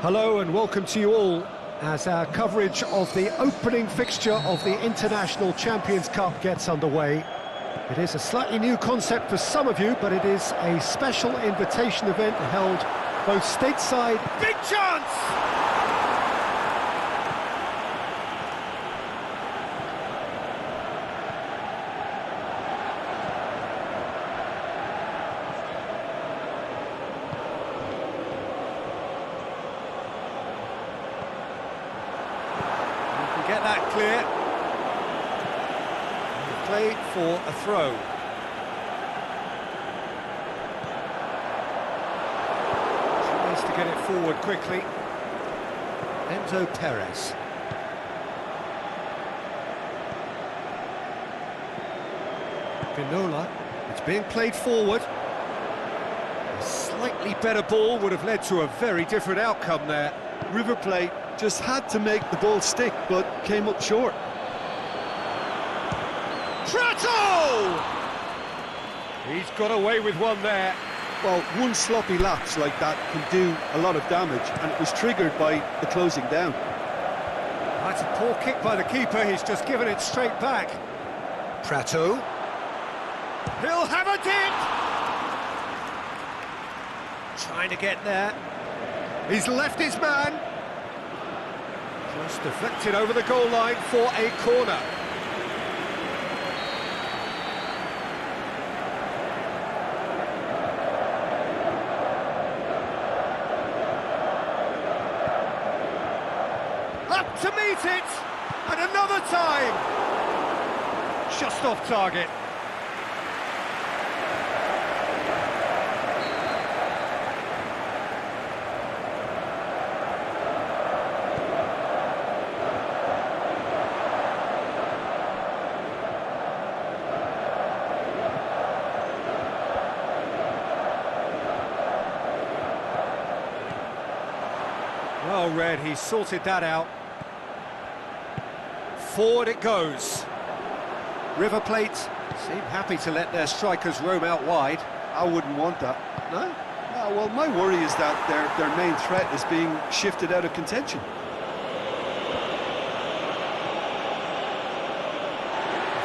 Hello and welcome to you all as our coverage of the opening fixture of the International Champions Cup gets underway. It is a slightly new concept for some of you, but it is a special invitation event held both stateside. Big chance! Get that clear. Played for a throw. She needs to get it forward quickly. Enzo Perez. Pinola. It's being played forward. A slightly better ball would have led to a very different outcome there. River Plate just had to make the ball stick, but came up short. Prato! He's got away with one there. Well, one sloppy lapse like that can do a lot of damage, and it was triggered by the closing down. That's a poor kick by the keeper, he's just given it straight back. Prato. He'll have a dip! Trying to get there. He's left his man. Just deflected over the goal line for a corner. Up to meet it! And another time! Just off target. Well read, he sorted that out. Forward it goes. River Plate seem happy to let their strikers roam out wide. I wouldn't want that. No? No, well, my worry is that their main threat is being shifted out of contention.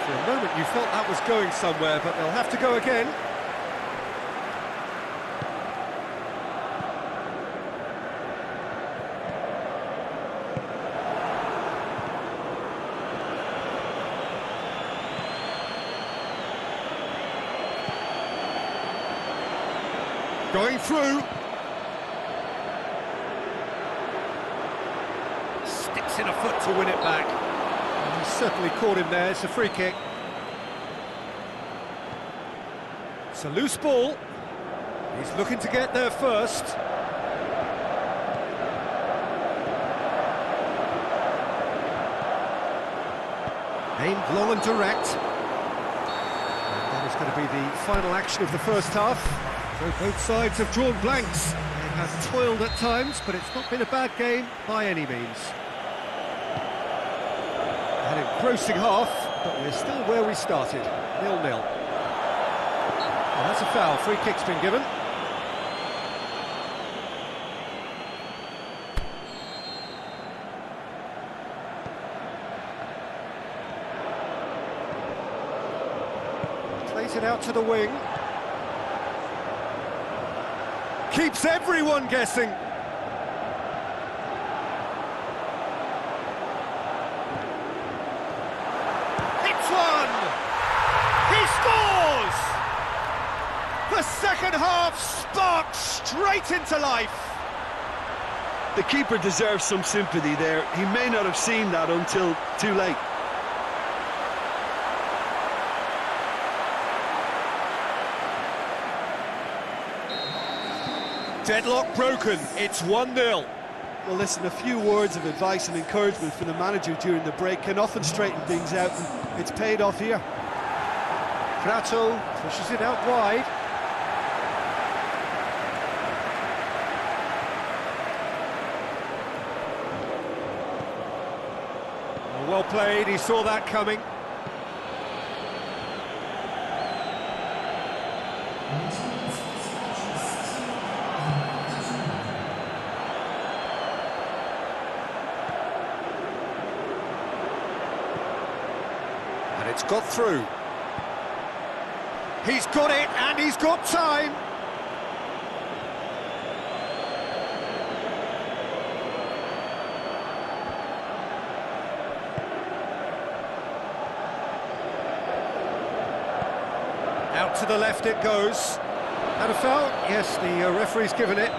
For a moment you felt that was going somewhere, but they'll have to go again. Going through. Sticks in a foot to win it back. And he's certainly caught him there, it's a free kick. It's a loose ball. He's looking to get there first. Aimed long and direct. And that is going to be the final action of the first half. So both sides have drawn blanks. They have toiled at times, but it's not been a bad game by any means. An engrossing half, but we're still where we started, 0-0. And that's a foul, free kick's been given. Plays it out to the wing. Keeps everyone guessing. Hits one! He scores! The second half sparked straight into life. The keeper deserves some sympathy there. He may not have seen that until too late. Deadlock broken, it's 1-0. Well, listen, a few words of advice and encouragement from the manager during the break can often straighten things out, and it's paid off here. Prato pushes it out wide. Well played, he saw that coming. It's got through. He's got it, and he's got time. Out to the left it goes. And a foul? Yes, the referee's given it.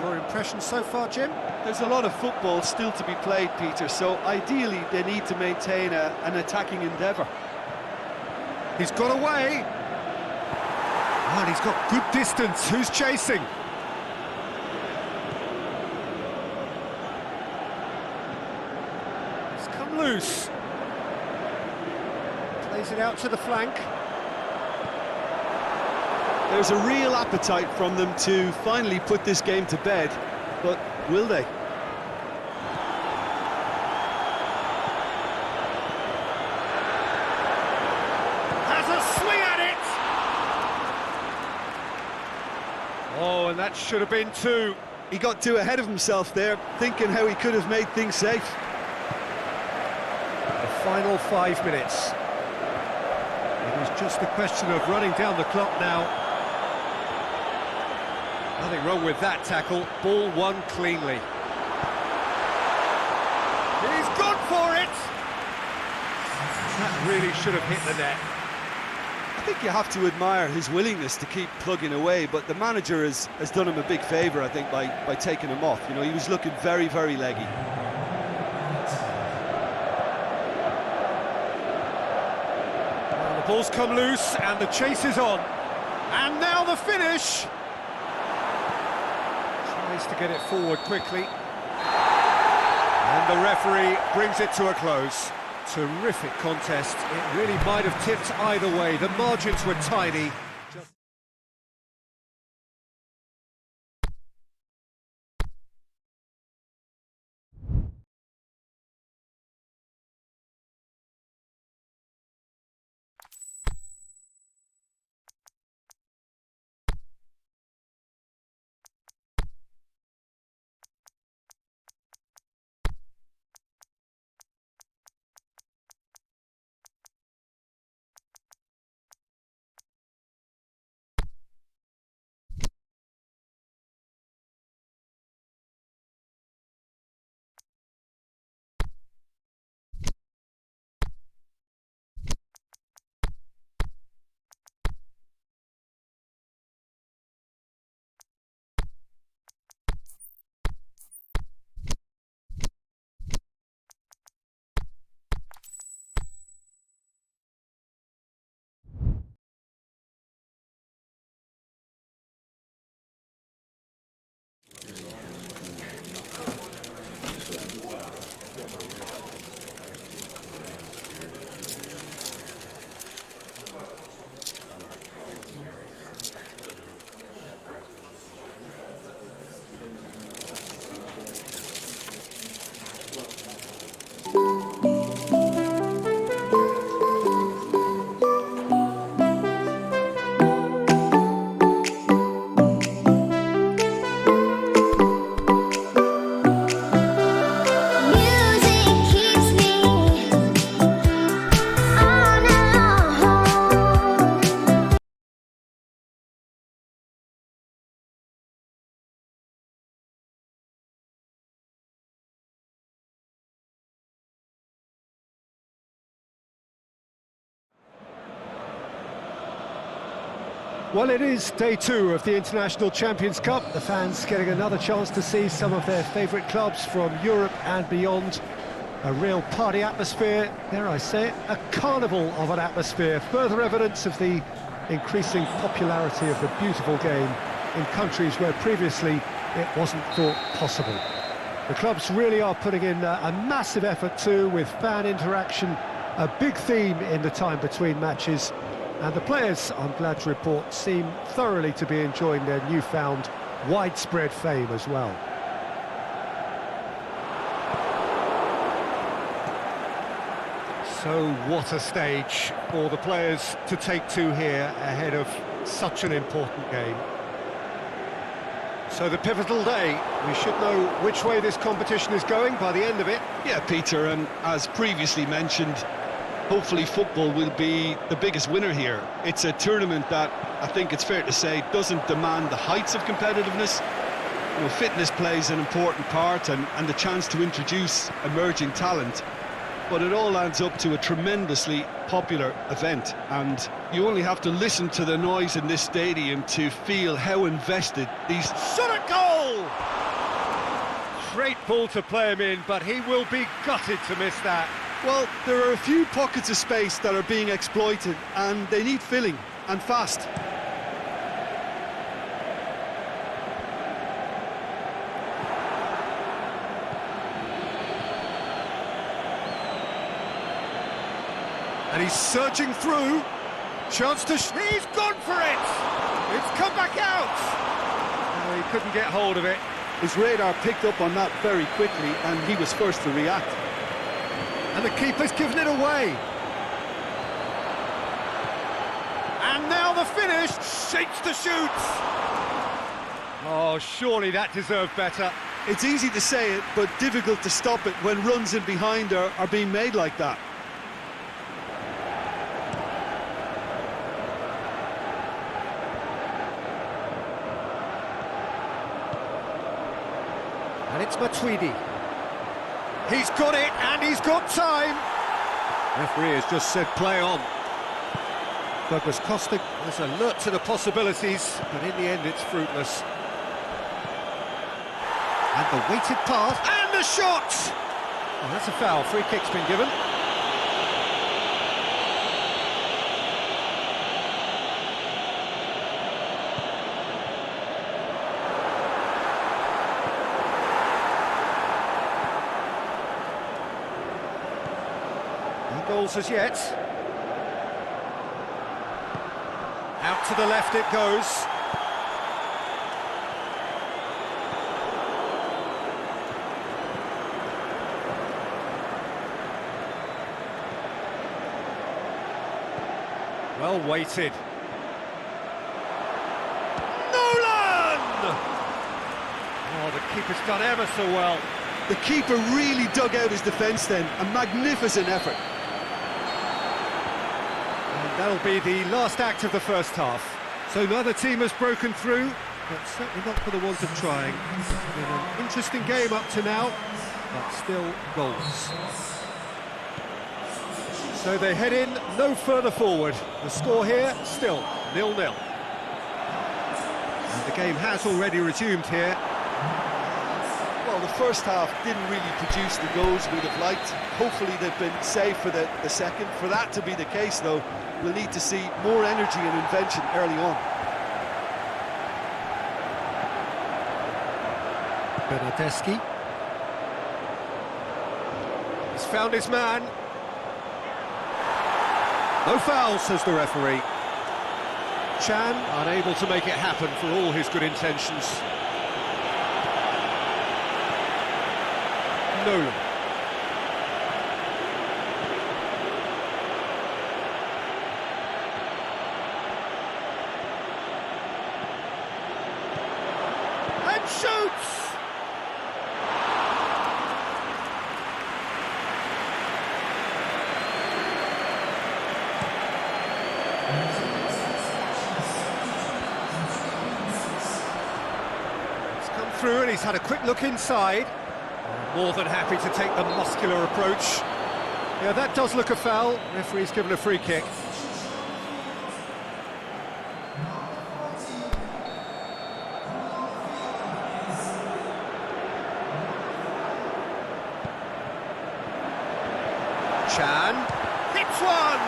Your impression so far, Jim? There's a lot of football still to be played, Peter, so ideally they need to maintain an attacking endeavour. He's got away. And he's got good distance. Who's chasing? He's come loose. Plays it out to the flank. There's a real appetite from them to finally put this game to bed, but will they? Has a swing at it! Oh, and that should have been two. He got too ahead of himself there, thinking how he could have made things safe. The final 5 minutes. It is just a question of running down the clock now. Nothing wrong with that tackle. Ball won cleanly. He's gone for it! That really should have hit the net. I think you have to admire his willingness to keep plugging away, but the manager has done him a big favour, I think, by taking him off. You know, he was looking very, very leggy. Well, the ball's come loose and the chase is on. And now the finish! Tries to get it forward quickly. And the referee brings it to a close. Terrific contest. It really might have tipped either way. The margins were tiny. Well, it is day 2 of the International Champions Cup. The fans getting another chance to see some of their favourite clubs from Europe and beyond. A real party atmosphere, dare I say it, a carnival of an atmosphere. Further evidence of the increasing popularity of the beautiful game in countries where previously it wasn't thought possible. The clubs really are putting in a massive effort too, with fan interaction, a big theme in the time between matches. And the players, I'm glad to report, seem thoroughly to be enjoying their newfound widespread fame as well. So what a stage for the players to take to here ahead of such an important game. So the pivotal day, we should know which way this competition is going by the end of it. Yeah, Peter, and as previously mentioned, hopefully football will be the biggest winner here. It's a tournament that, I think it's fair to say, doesn't demand the heights of competitiveness. You know, fitness plays an important part and the chance to introduce emerging talent. But it all adds up to a tremendously popular event, and you only have to listen to the noise in this stadium to feel how invested these... Shot at goal! Great ball to play him in, but he will be gutted to miss that. Well, there are a few pockets of space that are being exploited, and they need filling, and fast. And he's surging through. Chance to... He's gone for it! It's come back out! Oh, he couldn't get hold of it. His radar picked up on that very quickly, and he was first to react. And the keeper's given it away. And now the finish. Shakes to shoot. Oh, surely that deserved better. It's easy to say it, but difficult to stop it when runs in behind are being made like that. And it's Matuidi. He's got it, and he's got time. Referee has just said play on. Douglas Costa is alert to the possibilities, but in the end it's fruitless. And the weighted pass, and the shot! Oh, that's a foul. Free kick's been given. Goals as yet. Out to the left it goes. Well weighted. Nolan! Oh, the keeper's done ever so well. The keeper really dug out his defence then. A magnificent effort. That'll be the last act of the first half. So neither team has broken through, but certainly not for the want of trying. It's been an interesting game up to now, but still goals. So they head in no further forward. The score here, still 0-0. And the game has already resumed here. Well, the first half didn't really produce the goals we'd have liked. Hopefully they've been saved for the second. For that to be the case, though, we'll need to see more energy and invention early on. Bernardeschi. He's found his man. No foul, says the referee. Chan unable to make it happen for all his good intentions. Nolan. And shoots! He's come through and he's had a quick look inside. More than happy to take the muscular approach. Yeah, that does look a foul. Referee's given a free kick. Chan hits one!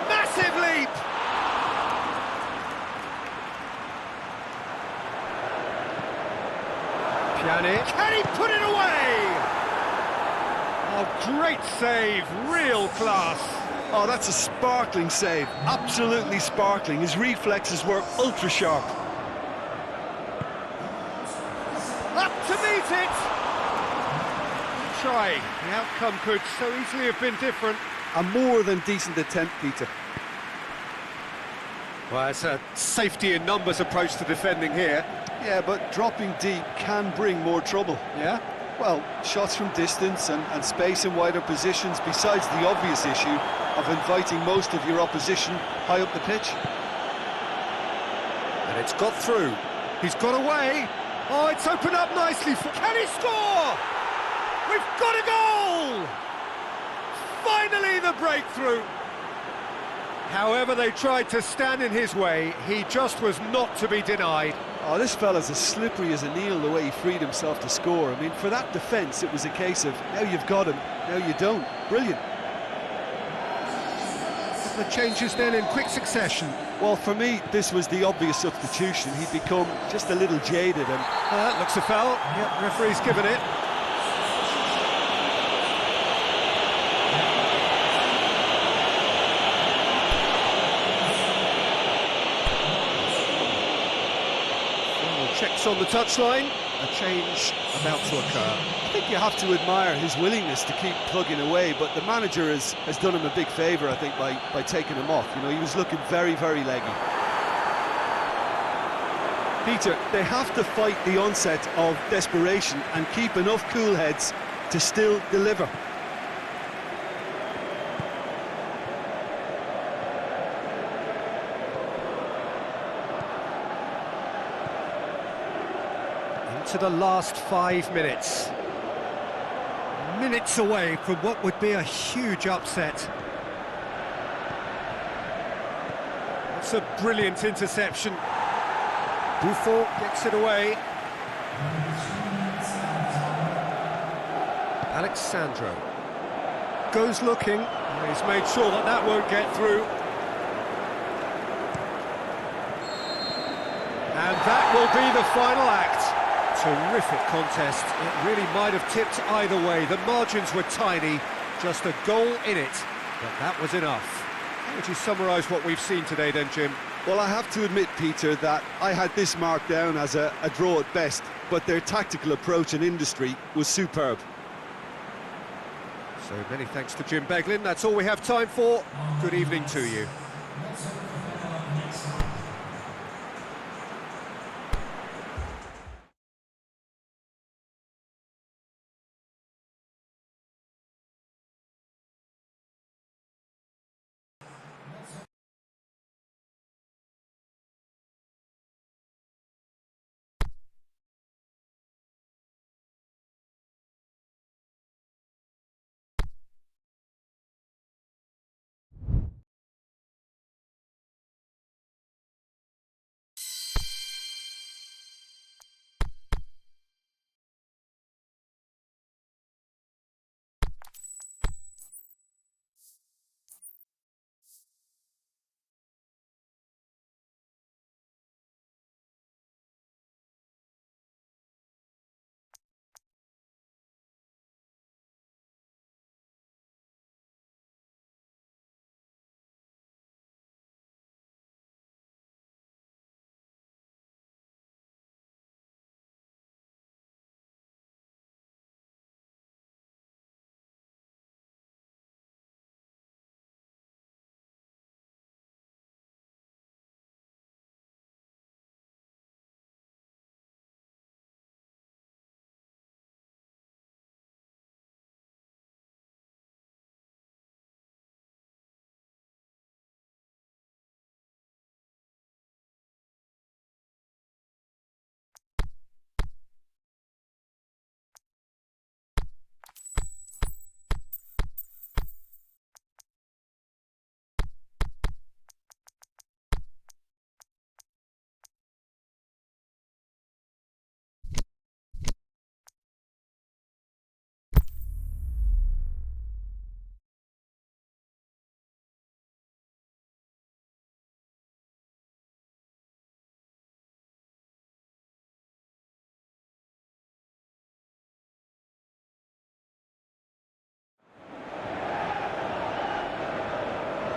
Massive leap! Pjanic, can he put it away? Oh, great save, real class. Oh, that's a sparkling save, absolutely sparkling. His reflexes were ultra sharp. Up to meet it! try. The outcome could so easily have been different. A more than decent attempt, Peter. Well, it's a safety in numbers approach to defending here. Yeah, but dropping deep can bring more trouble. Yeah? Well, shots from distance and space in wider positions, besides the obvious issue of inviting most of your opposition high up the pitch. And it's got through. He's got away. Oh, it's opened up nicely. Can he score? We've got a goal! Finally the breakthrough. However they tried to stand in his way, he just was not to be denied. Oh, this fella's as slippery as an eel the way he freed himself to score. I mean, for that defence, it was a case of, now you've got him, now you don't. Brilliant. The changes then in quick succession. Well, for me, this was the obvious substitution. He'd become just a little jaded and... Looks a foul. Yep, referee's given it. Checks on the touchline, a change about to occur. I think you have to admire his willingness to keep plugging away, but the manager has done him a big favour, I think, by taking him off. You know, he was looking very, very leggy. Peter, they have to fight the onset of desperation and keep enough cool heads to still deliver. To the last 5 minutes. Minutes away from what would be a huge upset. It's a brilliant interception. Buffon gets it away. Alexandro goes looking. He's made sure that that won't get through. And that will be the final act. Terrific contest. It really might have tipped either way. The margins were tiny, just a goal in it, but that was enough. How would you summarise what we've seen today then, Jim? Well, I have to admit, Peter, that I had this marked down as a draw at best, but their tactical approach and industry was superb. So many thanks to Jim Beglin. That's all we have time for. Good evening to you.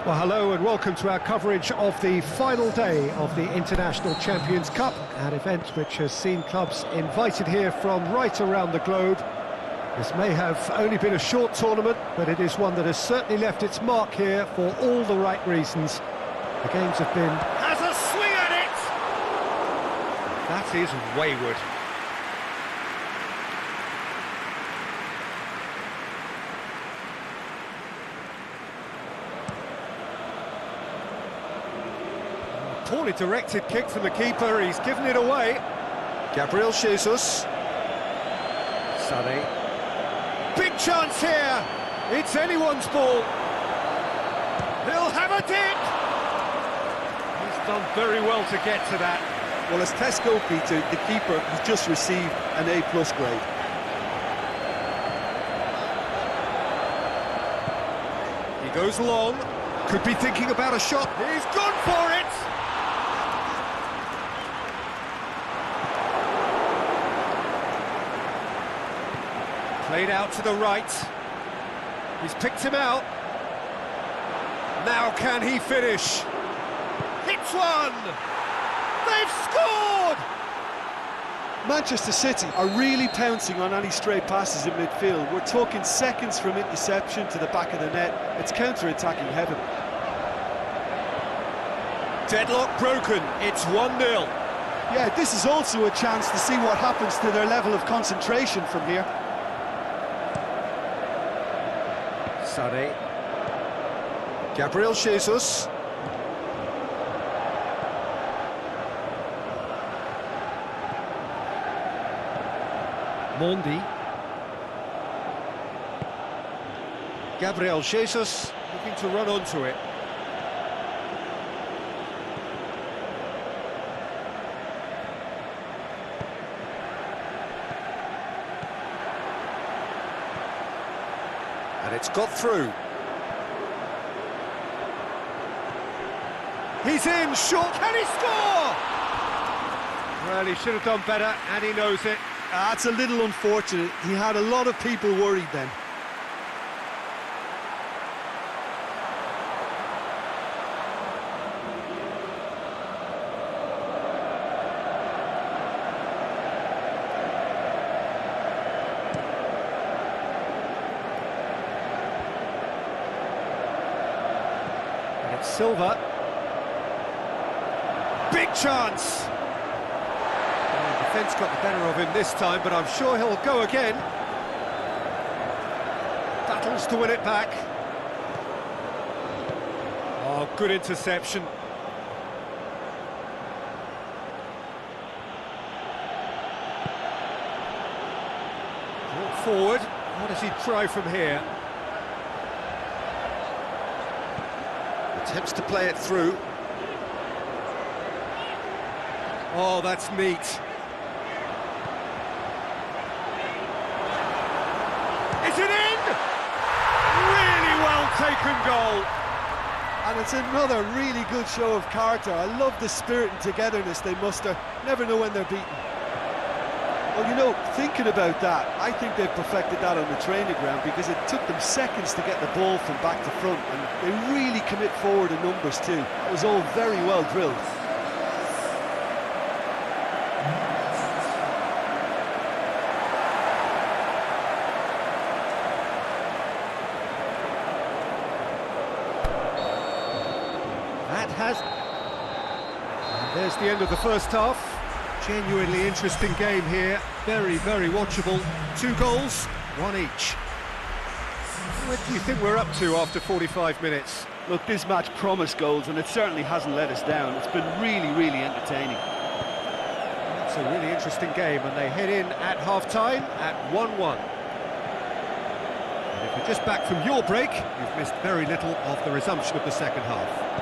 Well, hello and welcome to our coverage of the final day of the International Champions Cup, an event which has seen clubs invited here from right around the globe. This may have only been a short tournament, but it is one that has certainly left its mark here for all the right reasons. The games have been... Has a swing at it! That is wayward. Poorly directed kick from the keeper, he's given it away. Gabriel Jesus. Sané. Big chance here! It's anyone's ball. He'll have a dip! He's done very well to get to that. Well, as Tesco Peter, the keeper has just received an A+ grade. He goes long. Could be thinking about a shot. He's gone for it! Played out to the right. He's picked him out. Now can he finish? Hits one! They've scored! Manchester City are really pouncing on any stray passes in midfield. We're talking seconds from interception to the back of the net. It's counter-attacking heaven. Deadlock broken. It's 1-0. Yeah, this is also a chance to see what happens to their level of concentration from here. Sané. Gabriel Jesus. Mondi. Gabriel Jesus looking to run onto it. And it's got through. He's in, short, can he score? Well, he should have done better, and he knows it. That's a little unfortunate. He had a lot of people worried then. And it's Silva. Big chance! Defence got the better of him this time, but I'm sure he'll go again. Battles to win it back. Oh, good interception. Brought forward. What does he try from here? Attempts to play it through. Oh, that's neat. Is it in? Really well taken goal. And it's another really good show of character. I love the spirit and togetherness they muster. Never know when they're beaten. Well, you know, thinking about that, I think they've perfected that on the training ground because it took them seconds to get the ball from back to front, and they really commit forward in numbers too. It was all very well drilled. And there's the end of the first half. Genuinely interesting game here. Very, very watchable. 2 goals, 1 each. What do you think we're up to after 45 minutes? Look, this match promised goals, and it certainly hasn't let us down. It's been really, really entertaining. It's a really interesting game, and they head in at half-time at 1-1. And if you're just back from your break, you've missed very little of the resumption of the second half.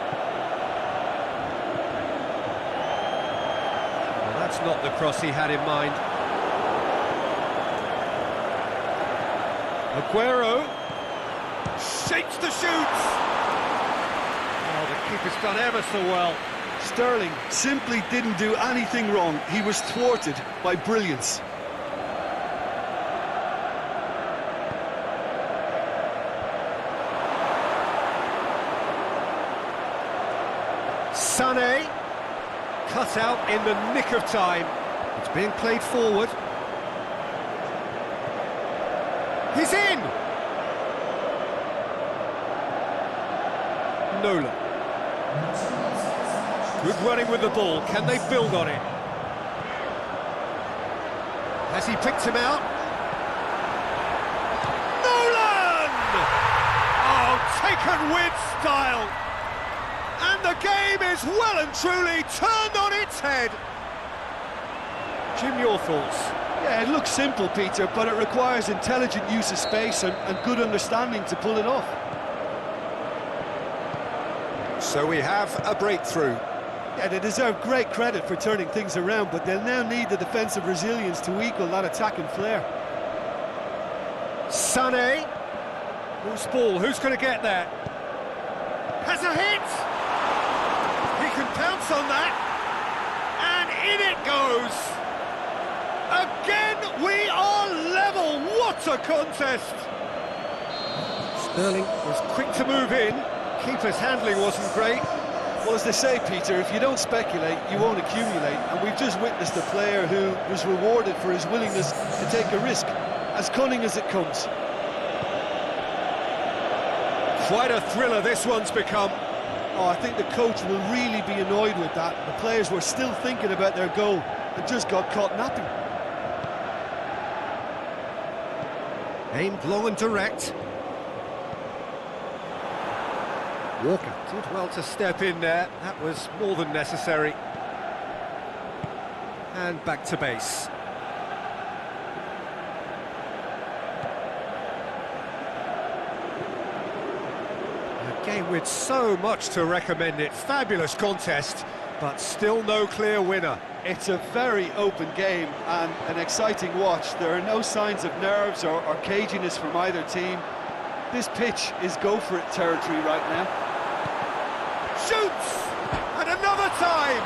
That's not the cross he had in mind. Aguero shakes the shoots. Oh, the keeper's done ever so well. Sterling simply didn't do anything wrong. He was thwarted by brilliance. Sané. Cut out in the nick of time. It's being played forward. He's in! Nola. Good running with the ball. Can they build on it? Has he picked him out? Nolan! Oh, taken with style! And the game is well and truly turned on its head. Jim, your thoughts? Yeah, it looks simple, Peter, but it requires intelligent use of space and good understanding to pull it off. So we have a breakthrough. Yeah, they deserve great credit for turning things around, but they'll now need the defensive resilience to equal that attacking flair. Sané. Loose ball, who's going to get that? Has a hit! He can pounce on that. And in it goes! Again, we are level! What a contest! Sterling was quick to move in. Keeper's handling wasn't great. Well, as they say, Peter, if you don't speculate, you won't accumulate. And we've just witnessed a player who was rewarded for his willingness to take a risk, as cunning as it comes. Quite a thriller this one's become. Oh, I think the coach will really be annoyed with that. The players were still thinking about their goal and just got caught napping. Aimed long and direct. Walker did well to step in there. That was more than necessary. And back to base. A game with so much to recommend it. Fabulous contest, but still no clear winner. It's a very open game and an exciting watch. There are no signs of nerves or caginess from either team. This pitch is go-for-it territory right now. Shoots! And another time!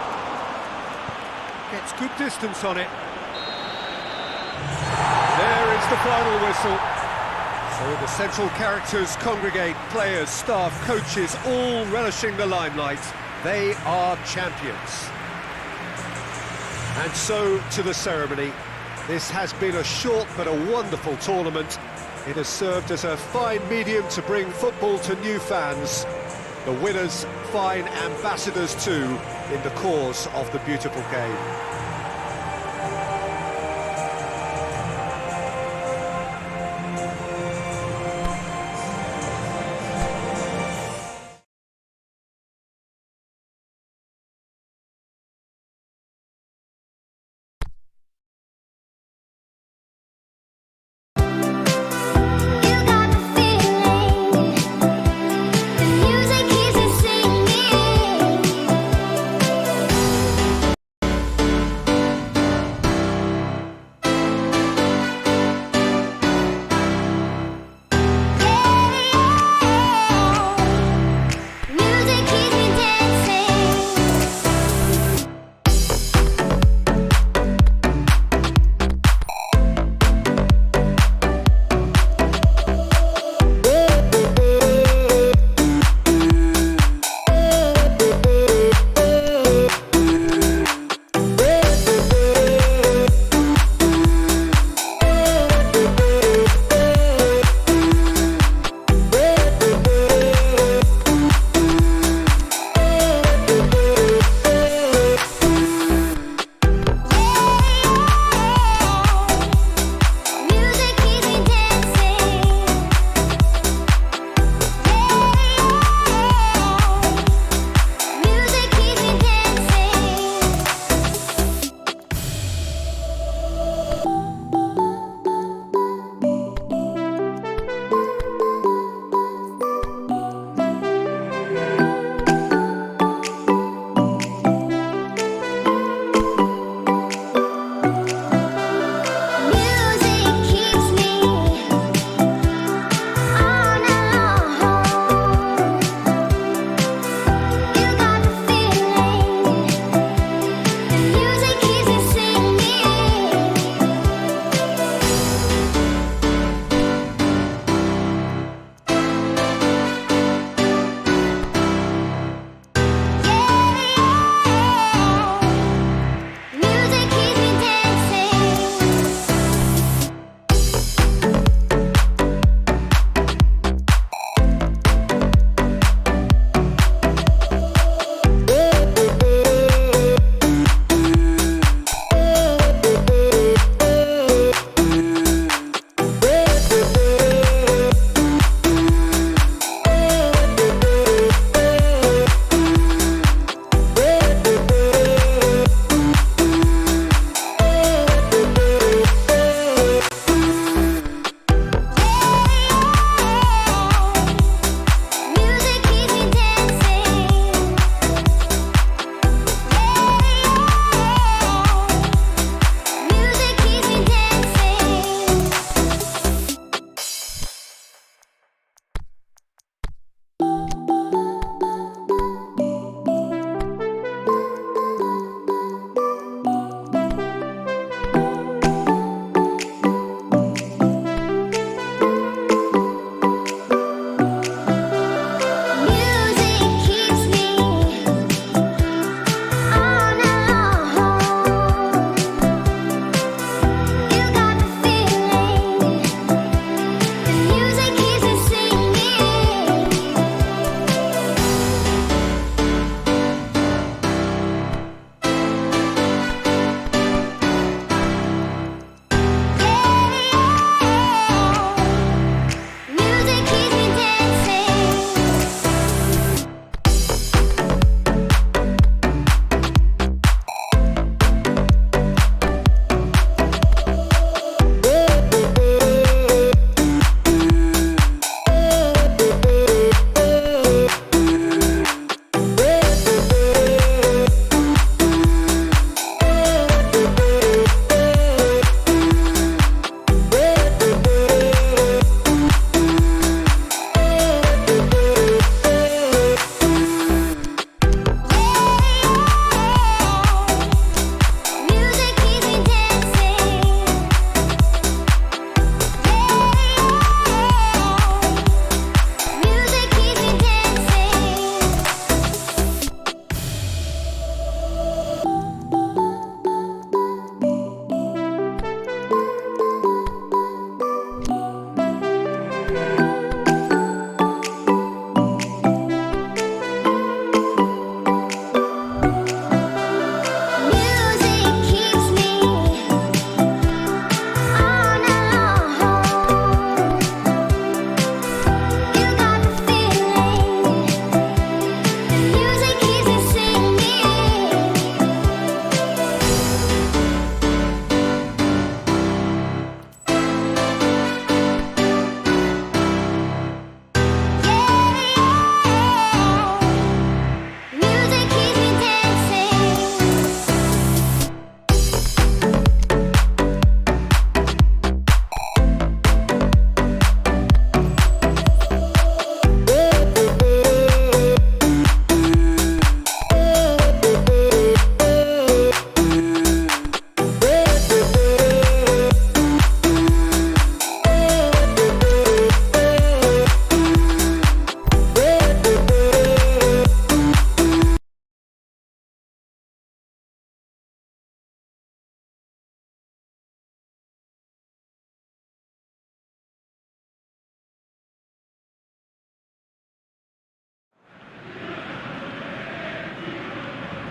Gets good distance on it. There is the final whistle. So the central characters congregate, players, staff, coaches, all relishing the limelight. They are champions. And so to the ceremony. This has been a short but a wonderful tournament. It has served as a fine medium to bring football to new fans. The winners, fine ambassadors too, in the cause of the beautiful game.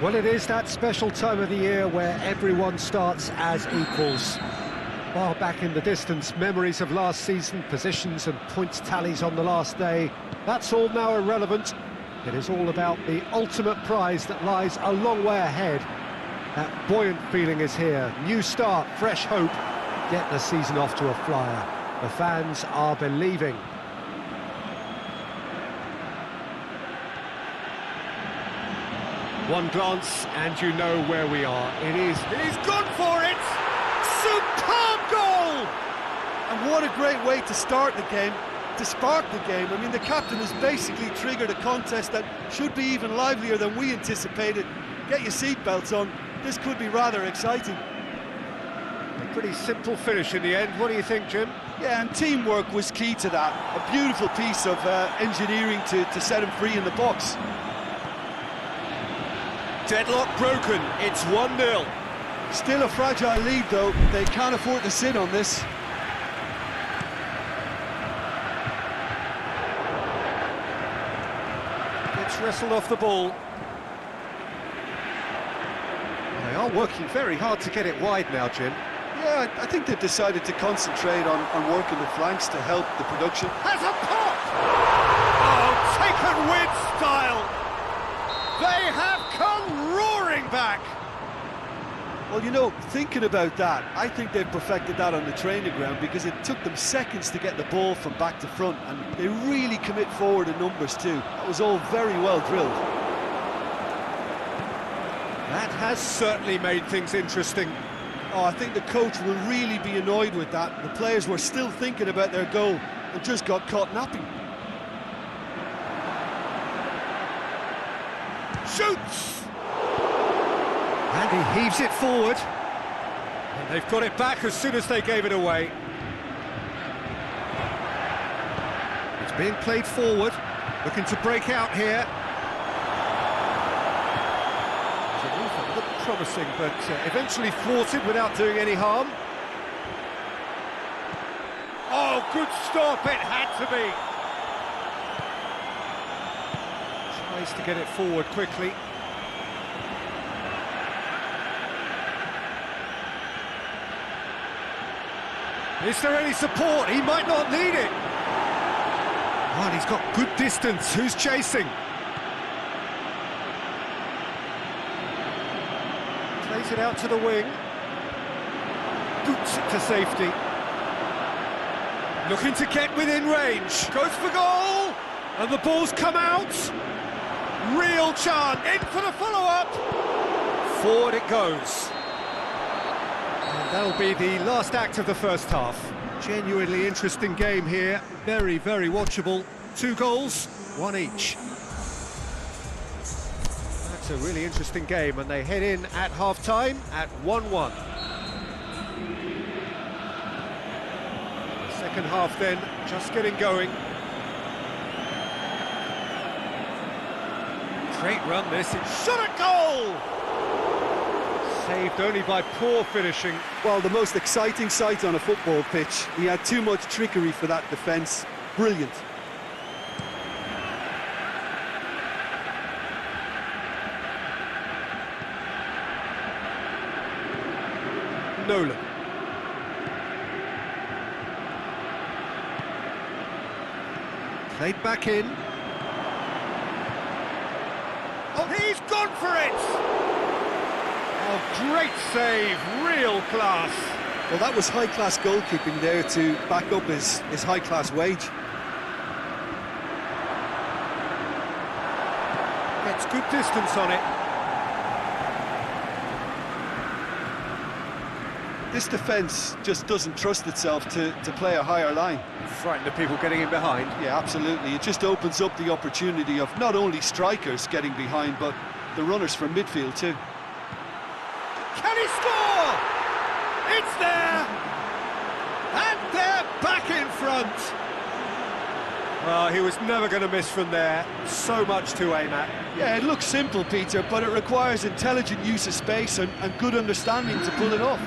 Well, it is that special time of the year where everyone starts as equals. Far back in the distance, memories of last season, positions and points tallies on the last day, that's all now irrelevant. It is all about the ultimate prize that lies a long way ahead. That buoyant feeling is here. New start, fresh hope. Get the season off to a flyer. The fans are believing. One glance and you know where we are. He's gone for it! Superb goal! And what a great way to start the game, to spark the game. I mean, the captain has basically triggered a contest that should be even livelier than we anticipated. Get your seatbelts on, this could be rather exciting. A pretty simple finish in the end. What do you think, Jim? Yeah, and teamwork was key to that. A beautiful piece of engineering to set him free in the box. Deadlock broken, it's 1-0. Still a fragile lead though, they can't afford to sit on this. Gets wrestled off the ball. They are working very hard to get it wide now, Jim. Yeah, I think they've decided to concentrate on working the flanks to help the production. Has a pop! Oh, taken with style! They have come roaring back! Well, you know, thinking about that, I think they've perfected that on the training ground because it took them seconds to get the ball from back to front, and they really commit forward in numbers too. That was all very well drilled. That has certainly made things interesting. Oh, I think the coach will really be annoyed with that. The players were still thinking about their goal and just got caught napping. Shoots! And he heaves it forward. And they've got it back as soon as they gave it away. It's being played forward, looking to break out here. It's a move that looked promising, but eventually thwarted without doing any harm. Oh, good stop, it had to be. Tries to get it forward quickly. Is there any support? He might not need it. Oh, and he's got good distance. Who's chasing? Plays it out to the wing. Boots it to safety. Looking to get within range. Goes for goal! And the ball's come out. Real chance. In for the follow-up. Forward it goes. And that'll be the last act of the first half. Genuinely interesting game here. Very, very watchable. 2 goals, 1 each. That's a really interesting game, and they head in at half-time at 1-1. The second half then, just getting going. Great run this, it's shot at goal! Saved only by poor finishing. Well, the most exciting sight on a football pitch. He had too much trickery for that defence. Brilliant. Nolan. Played back in. Oh, he's gone for it! Oh, great save, real class. Well, that was high-class goalkeeping there to back up his high-class wage. Gets good distance on it. This defence just doesn't trust itself to play a higher line. Frightened of people getting in behind. Yeah, absolutely. It just opens up the opportunity of not only strikers getting behind, but the runners from midfield too. Can he score? It's there! And they're back in front! Well, he was never going to miss from there. So much to aim at. Yeah, it looks simple, Peter, but it requires intelligent use of space and good understanding to pull it off.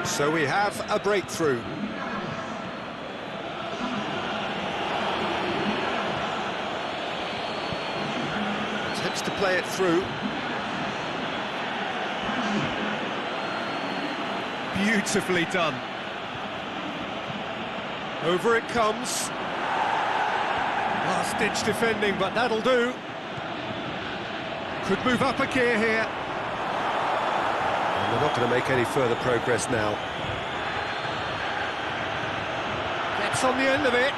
So we have a breakthrough. looks to play it through. Beautifully done. Over it comes. Last-ditch defending, but that'll do. Could move up a gear here. And they're not going to make any further progress now. Gets on the end of it.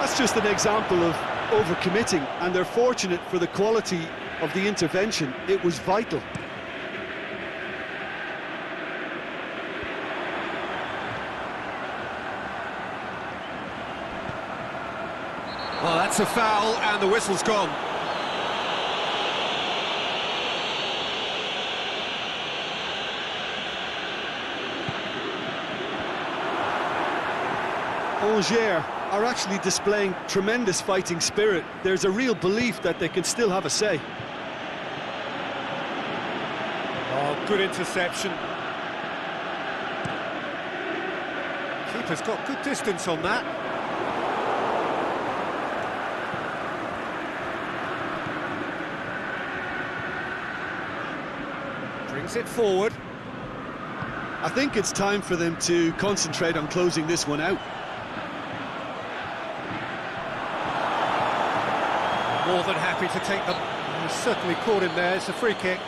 That's just an example of overcommitting, and they're fortunate for the quality of the intervention. It was vital. Well, that's a foul, and the whistle's gone. Angers are actually displaying tremendous fighting spirit. There's a real belief that they can still have a say. Oh, good interception. Keeper's got good distance on that. Brings it forward. I think it's time for them to concentrate on closing this one out. More than happy to take them. He's certainly caught him there. It's a free kick.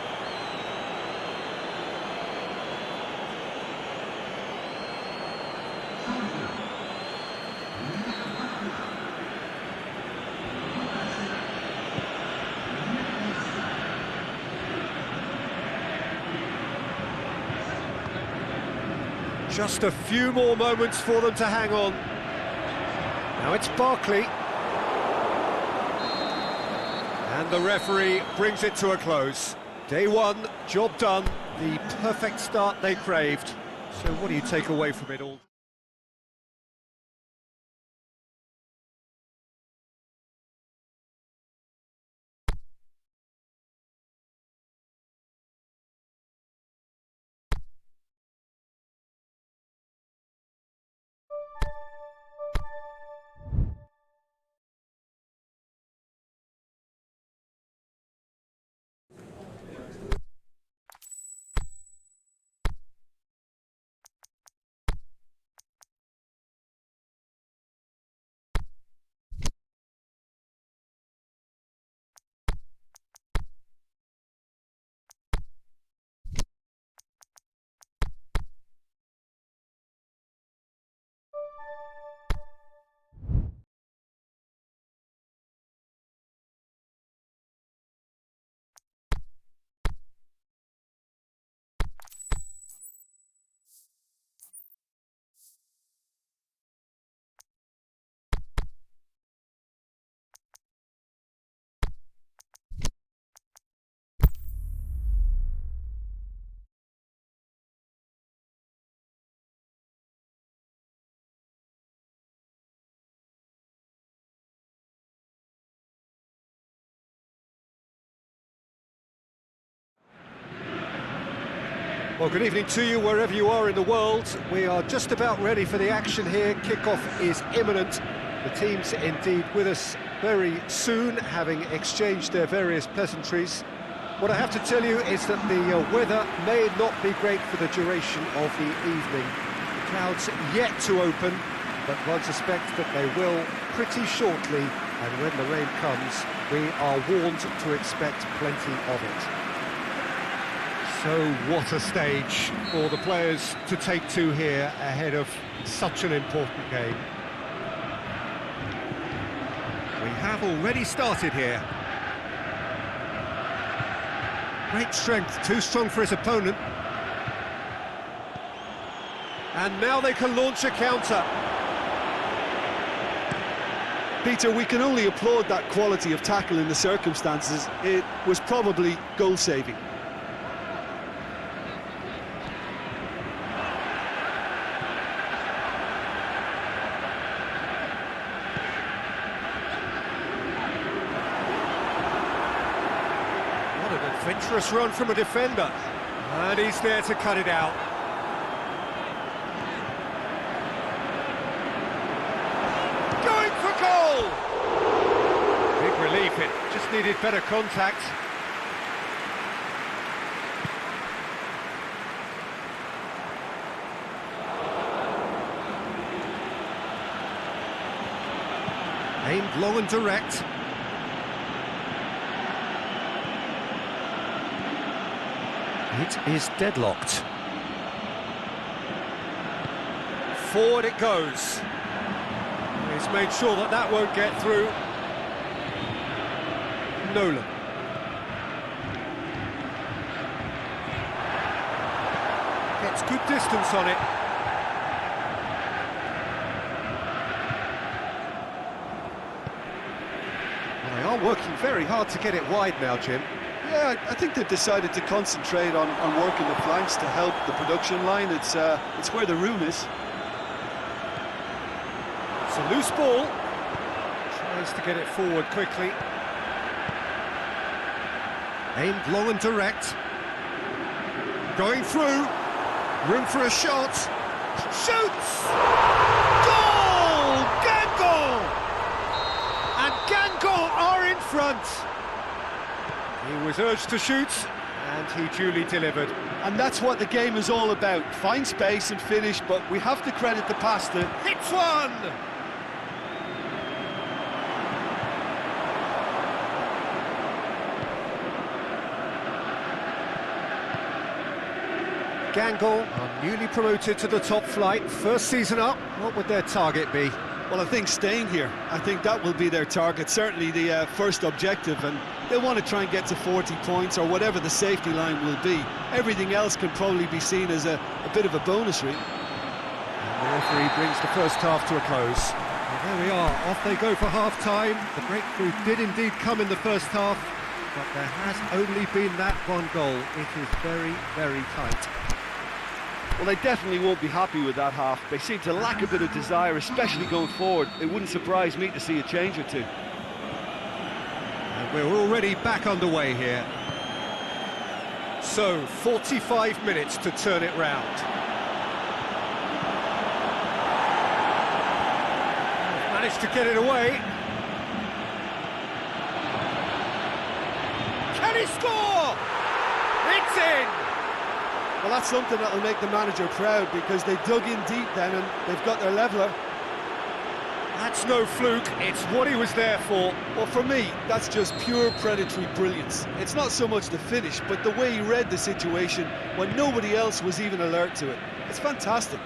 Just a few more moments for them to hang on. Now it's Barkley. And the referee brings it to a close. Day one, job done, the perfect start they craved. So what do you take away from it all? Well, good evening to you wherever you are in the world. We are just about ready for the action here. Kickoff is imminent. The team's indeed with us very soon, having exchanged their various pleasantries. What I have to tell you is that the weather may not be great for the duration of the evening. The clouds yet to open, but one suspects that they will pretty shortly, and when the rain comes, we are warned to expect plenty of it. So what a stage for the players to take to here ahead of such an important game. We have already started here. Great strength, too strong for his opponent. And now they can launch a counter. Peter, we can only applaud that quality of tackle in the circumstances. It was probably goal-saving. Adventurous run from a defender, and he's there to cut it out. Going for goal! Big relief it. Just needed better contact. Aimed long and direct. It is deadlocked. Forward it goes. He's made sure that that won't get through. Nolan. Gets good distance on it. Well, they are working very hard to get it wide now, Jim. Yeah, I think they've decided to concentrate on working the flanks to help the production line. It's where the room is. It's a loose ball. Tries to get it forward quickly. Aimed long and direct. Going through. Room for a shot. Shoots! Goal! Gango! And Gango are in front. He was urged to shoot, and he duly delivered. And that's what the game is all about. Find space and finish, but we have to credit the passer. Hits one! Gangle are newly promoted to the top flight. First season up, what would their target be? Well, I think staying here. I think that will be their target, certainly the first objective, and they want to try and get to 40 points or whatever the safety line will be. Everything else can probably be seen as a bit of a bonus, really. And the referee brings the first half to a close. Well, there we are, off they go for half-time. The breakthrough did indeed come in the first half, but there has only been that one goal. It is very, very tight. Well, they definitely won't be happy with that half. They seem to lack a bit of desire, especially going forward. It wouldn't surprise me to see a change or two. And we're already back underway here. So, 45 minutes to turn it round. Managed to get it away. Can he score? It's in! Well, that's something that'll make the manager proud, because they dug in deep then and they've got their leveller. That's no fluke, it's what he was there for. Well, for me, that's just pure predatory brilliance. It's not so much the finish, but the way he read the situation when nobody else was even alert to it. It's fantastic.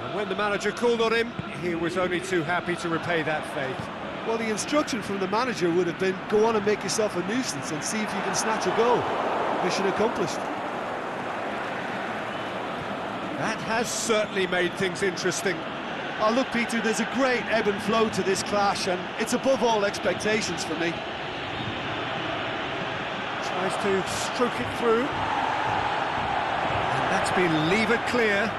And when the manager called on him, he was only too happy to repay that faith. Well, the instruction from the manager would have been, go on and make yourself a nuisance and see if you can snatch a goal. Mission accomplished. That has certainly made things interesting. Oh, look, Peter, there's a great ebb and flow to this clash, and it's above all expectations for me. Tries to stroke it through. And that's been levered clear.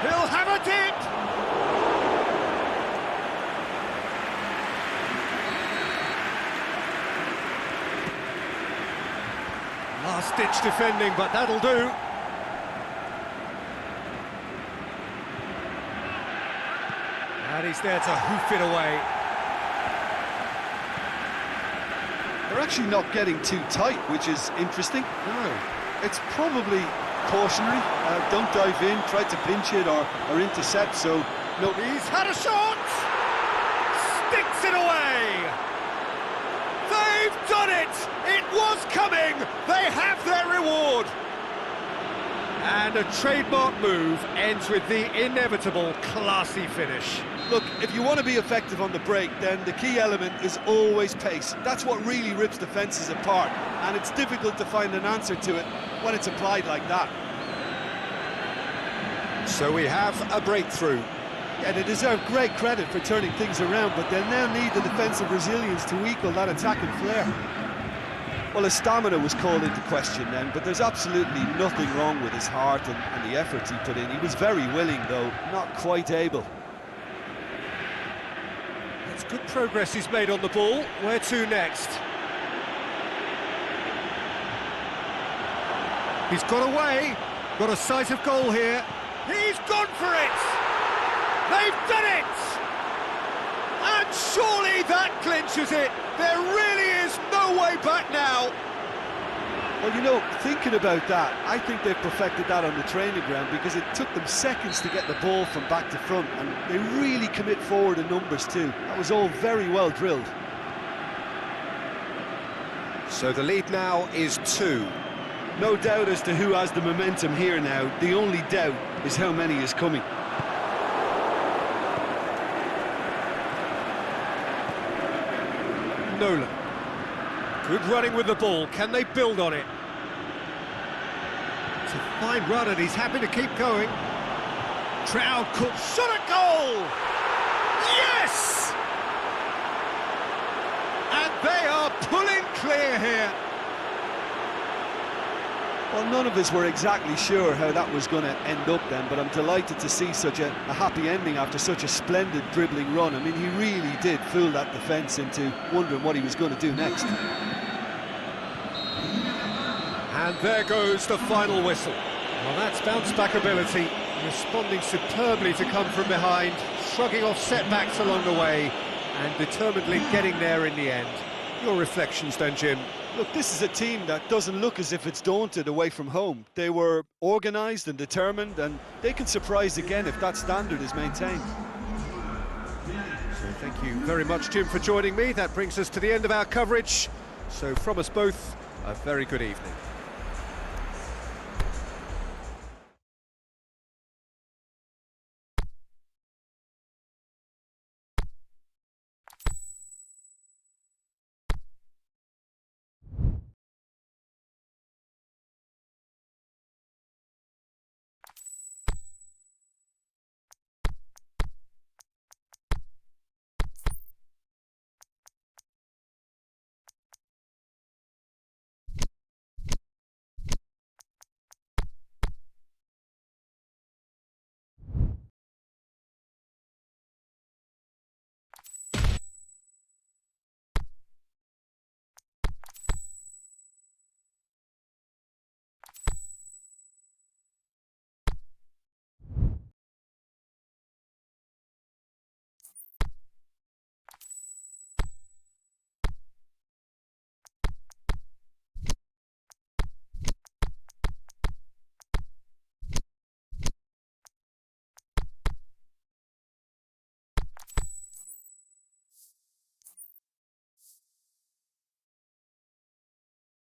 He'll have a dip! Last-ditch defending, but that'll do. And he's there to hoof it away. They're actually not getting too tight, which is interesting. No. It's probably cautionary. Don't dive in, try to pinch it or intercept, so no. He's had a shot! Sticks it away! They've done it! It was coming! They have their reward! And a trademark move ends with the inevitable classy finish. Look, if you want to be effective on the break, then the key element is always pace. That's what really rips defences apart, and it's difficult to find an answer to it when it's applied like that. So we have a breakthrough. Yeah, they deserve great credit for turning things around, but they'll now need the defensive resilience to equal that attacking flair. Well, his stamina was called into question then, but there's absolutely nothing wrong with his heart and the efforts he put in. He was very willing, though, not quite able. It's good progress he's made on the ball. Where to next? He's got away. Got a sight of goal here. He's gone for it! They've done it! And surely that clinches it. There really is no way back now. Well, you know, thinking about that, I think they've perfected that on the training ground because it took them seconds to get the ball from back to front, and they really commit forward in numbers too. That was all very well drilled. So the lead now is 2. No doubt as to who has the momentum here now. The only doubt is how many is coming. Nolan. Good running with the ball. Can they build on it? It's a fine run and he's happy to keep going. Trout could shot a goal! Yes! And they are pulling clear here. Well, none of us were exactly sure how that was going to end up then, but I'm delighted to see such a happy ending after such a splendid dribbling run. I mean, he really did fool that defence into wondering what he was going to do next. And there goes the final whistle. Well, that's bounce-back ability, responding superbly to come from behind, shrugging off setbacks along the way, and determinedly getting there in the end. Your reflections then, Jim? Look, this is a team that doesn't look as if it's daunted away from home. They were organised and determined, and they can surprise again if that standard is maintained. So thank you very much, Jim, for joining me. That brings us to the end of our coverage. So from us both, a very good evening.